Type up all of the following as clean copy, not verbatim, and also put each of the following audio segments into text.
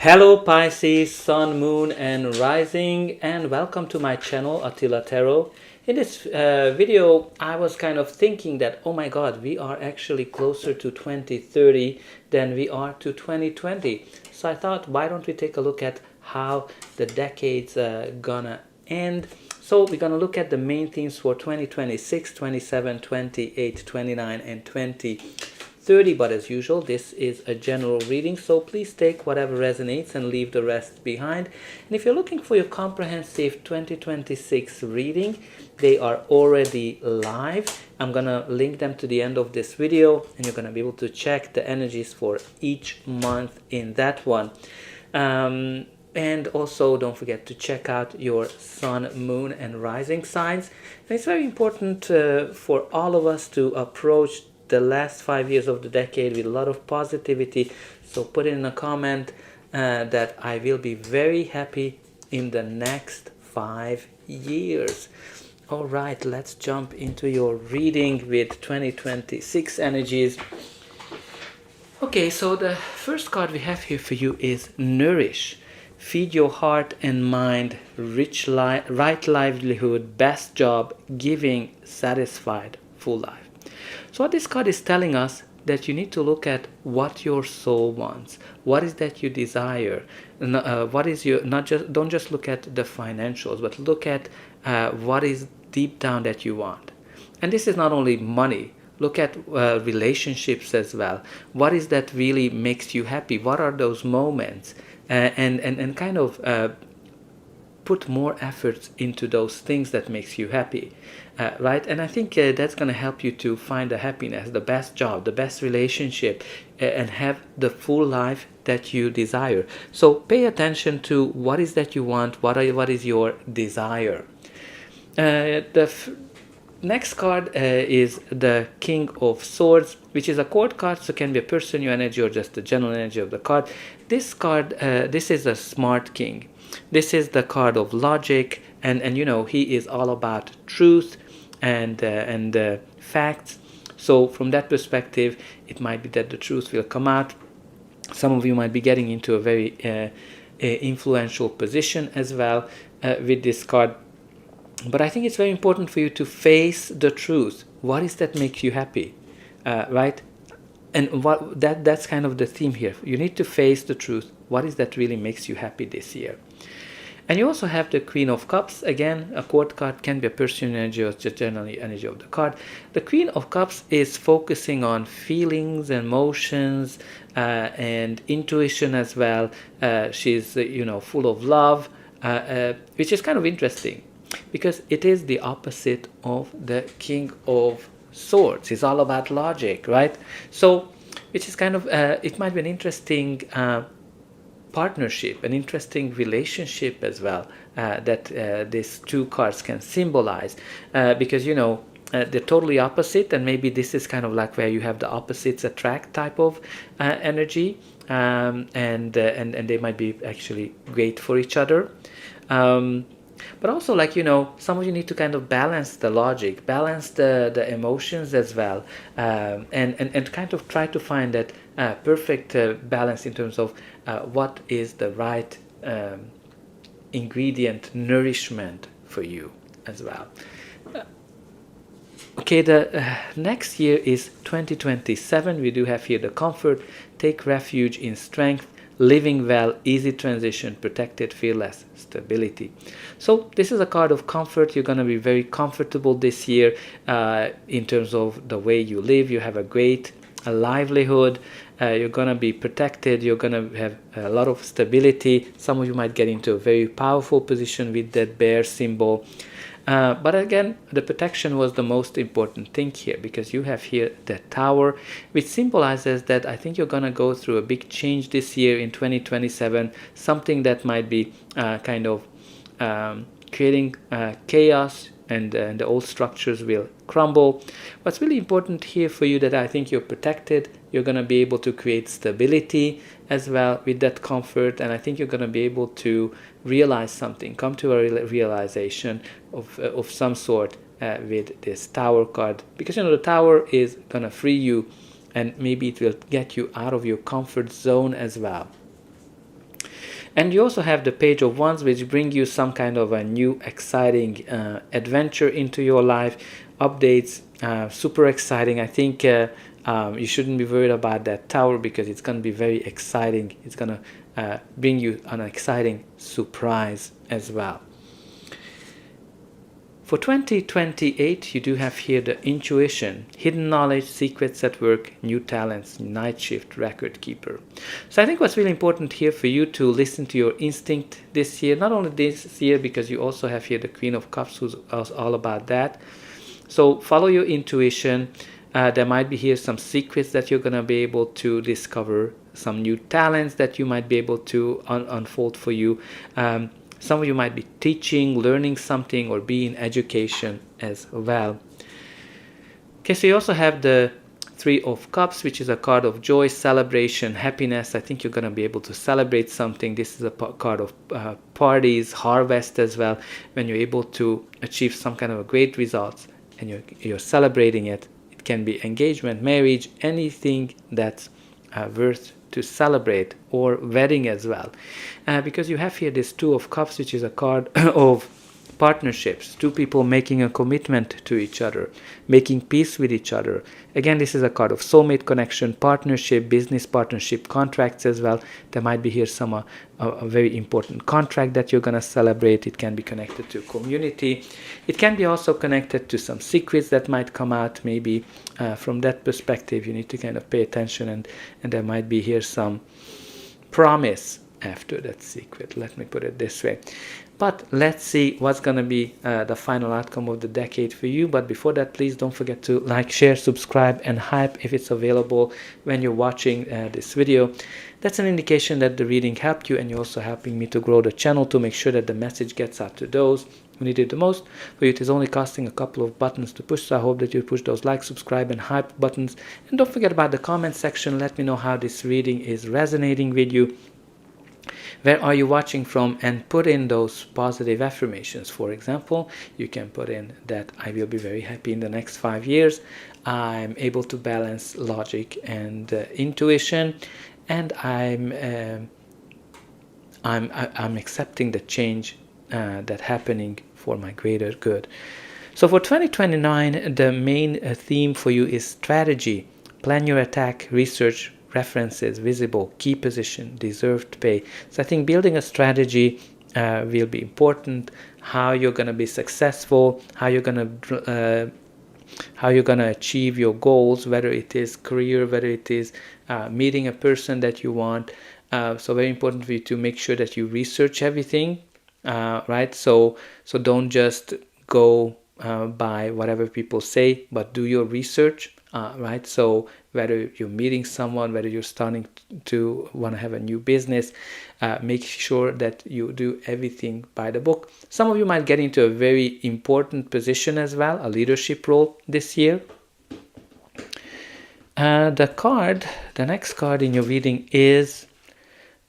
Hello Pisces, Sun, Moon and Rising, and welcome to my channel Attila Tarot. In this video I was kind of thinking that oh my god, we are actually closer to 2030 than we are to 2020. So I thought, why don't we take a look at how the decade's gonna end. So we're gonna look at the main themes for 2026, 27, 28, 29 and 2030, but as usual this is a general reading, so please take whatever resonates and leave the rest behind. And if you're looking for your comprehensive 2026 reading, they are already live. I'm gonna link them to the end of this video and you're gonna be able to check the energies for each month in that one. And also don't forget to check out your sun, moon and rising signs. And it's very important for all of us to approach the last 5 years of the decade with a lot of positivity. So put in a comment that I will be very happy in the next 5 years. All right, let's jump into your reading with 2026 energies. Okay, so the first card we have here for you is Nourish. Feed your heart and mind, right livelihood, best job, giving, satisfied, full life. So what this card is telling us that you need to look at what your soul wants. What is that you desire? What is your, don't just look at the financials, but look at what is deep down that you want. And this is not only money. Look at relationships as well. What is that really makes you happy? What are those moments? And kind of put more efforts into those things that makes you happy, right? And I think that's going to help you to find the happiness, the best job, the best relationship, and have the full life that you desire. So pay attention to what is that you want, what is your desire. Next card is the King of Swords, which is a court card, so it can be a person, your energy, or just the general energy of the card. This card, this is a smart king. This is the card of logic, and you know, he is all about truth and facts. So from that perspective, it might be that the truth will come out. Some of you might be getting into a very influential position as well with this card. But I think it's very important for you to face the truth. What is that makes you happy, right? And that's kind of the theme here. You need to face the truth. What is that really makes you happy this year? And you also have the Queen of Cups. Again, a court card, can be a person energy or just generally energy of the card. The Queen of Cups is focusing on feelings, emotions, and intuition as well. She's full of love, which is kind of interesting, because it is the opposite of the King of Swords. It's all about logic, right? So, which is kind of, it might be an interesting partnership, an interesting relationship as well, that these two cards can symbolize, because, you know, they're totally opposite, and maybe this is kind of like where you have the opposites attract type of energy, and they might be actually great for each other. But also, like, you know, some of you need to kind of balance the logic, balance the emotions as well, and kind of try to find that perfect balance in terms of what is the right ingredient, nourishment for you as well. Okay, the next year is 2027. We do have here the comfort, take refuge in strength, living well, easy transition, protected, fearless, stability. So this is a card of comfort. You're going to be very comfortable this year in terms of the way you live. You have a great livelihood. You're going to be protected. You're going to have a lot of stability. Some of you might get into a very powerful position with that bear symbol. But again, the protection was the most important thing here, because you have here the Tower, which symbolizes that I think you're going to go through a big change this year in 2027, something that might be kind of creating chaos, and the old structures will crumble. What's really important here for you, that I think you're protected, you're going to be able to create stability as well with that comfort, and I think you're going to be able to realize something, come to a realization of some sort with this Tower card, because, you know, the Tower is going to free you, and maybe it will get you out of your comfort zone as well. And you also have the Page of Wands, which bring you some kind of a new exciting adventure into your life, updates, super exciting. I think you shouldn't be worried about that Tower, because it's going to be very exciting. It's going to bring you an exciting surprise as well. For 2028, you do have here the Intuition, Hidden Knowledge, Secrets at Work, New Talents, Night Shift, Record Keeper. So I think what's really important here for you to listen to your instinct this year, not only this year, because you also have here the Queen of Cups, who's all about that. So follow your intuition. There might be here some secrets that you're going to be able to discover, some new talents that you might be able to unfold for you. Some of you might be teaching, learning something, or be in education as well. Okay, so you also have the Three of Cups, which is a card of joy, celebration, happiness. I think you're going to be able to celebrate something. This is a card of parties, harvest as well, when you're able to achieve some kind of a great results and you're celebrating it. It can be engagement, marriage, anything that's worth to celebrate, or wedding as well, because you have here this Two of Cups, which is a card of partnerships, two people making a commitment to each other, making peace with each other. Again, this is a card of soulmate connection, partnership, business partnership, contracts as well. There might be here some a very important contract that you're going to celebrate. It can be connected to community. It can be also connected to some secrets that might come out. Maybe from that perspective, you need to kind of pay attention, and there might be here some promise after that secret. Let me put it this way. But let's see what's going to be the final outcome of the decade for you. But before that, please don't forget to like, share, subscribe, and hype if it's available when you're watching this video. That's an indication that the reading helped you, and you're also helping me to grow the channel, to make sure that the message gets out to those who need it the most. For you, it is only costing a couple of buttons to push, so I hope that you push those like, subscribe, and hype buttons. And don't forget about the comment section. Let me know how this reading is resonating with you. Where are you watching from? And put in those positive affirmations. For example, you can put in that I will be very happy in the next 5 years. I'm able to balance logic and intuition, and I'm accepting the change that's happening for my greater good. So for 2029, the main theme for you is strategy. Plan your attack, research, references, visible, key position, deserved pay. So I think building a strategy will be important. How you're going to be successful, how you're going to achieve your goals, whether it is career, whether it is meeting a person that you want. So very important for you to make sure that you research everything, right? So don't just go by whatever people say, but do your research. Right, so whether you're meeting someone, whether you're starting to want to have a new business, make sure that you do everything by the book. Some of you might get into a very important position as well, a leadership role this year. The next card in your reading is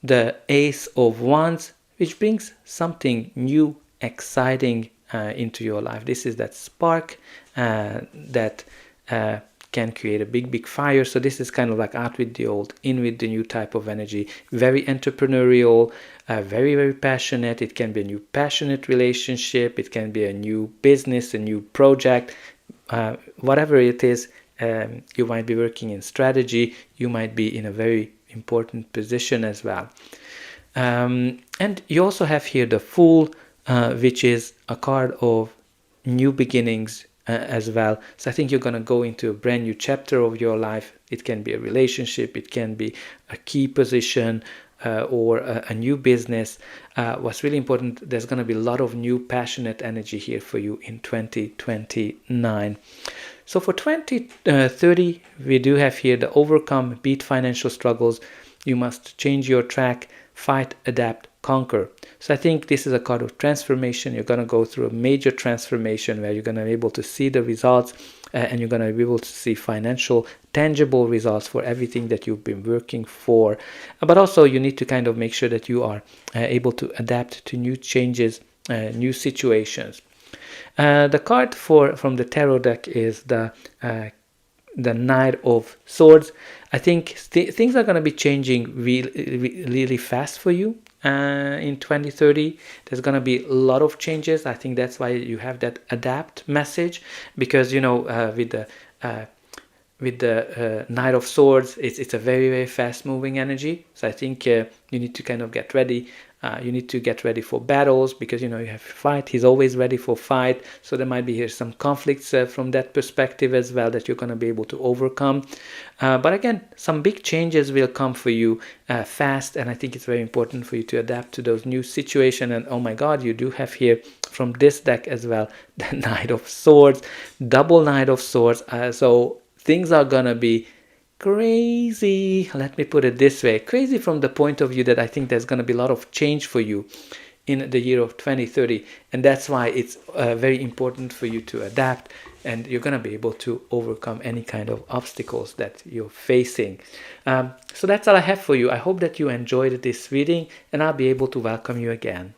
the Ace of Wands, which brings something new, exciting into your life. This is that spark that can create a big fire. So this is kind of like out with the old, in with the new type of energy. Very entrepreneurial, very passionate. It can be a new passionate relationship. It can be a new business, a new project. Whatever it is, you might be working in strategy. You might be in a very important position as well. And you also have here the Fool, which is a card of new beginnings as well. So I think you're going to go into a brand new chapter of your life. It can be a relationship, it can be a key position, or a new business. What's really important, there's going to be a lot of new passionate energy here for you in 2029. So for 2030, we do have here the Overcome, beat financial struggles. You must change your track, fight, adapt, conquer. So I think this is a card of transformation. You're going to go through a major transformation where you're going to be able to see the results, and you're going to be able to see financial, tangible results for everything that you've been working for. But also you need to kind of make sure that you are able to adapt to new changes, new situations. The card from the tarot deck is the Knight of Swords. I think things are going to be changing really fast for you. in 2030. There's going to be a lot of changes. I think that's why you have that adapt message, because with the Knight of Swords, it's a very, very fast moving energy. So I think you need to kind of get ready. You need to get ready for battles, because you have to fight. He's always ready for fight. So there might be here some conflicts from that perspective as well that you're going to be able to overcome. But again, some big changes will come for you fast, and I think it's very important for you to adapt to those new situations. And oh my God, you do have here from this deck as well the Knight of Swords, double Knight of Swords. So things are gonna be crazy. Let me put it this way. Crazy from the point of view that I think there's gonna be a lot of change for you in the year of 2030. And that's why it's very important for you to adapt, and you're gonna be able to overcome any kind of obstacles that you're facing. So that's all I have for you. I hope that you enjoyed this reading, and I'll be able to welcome you again.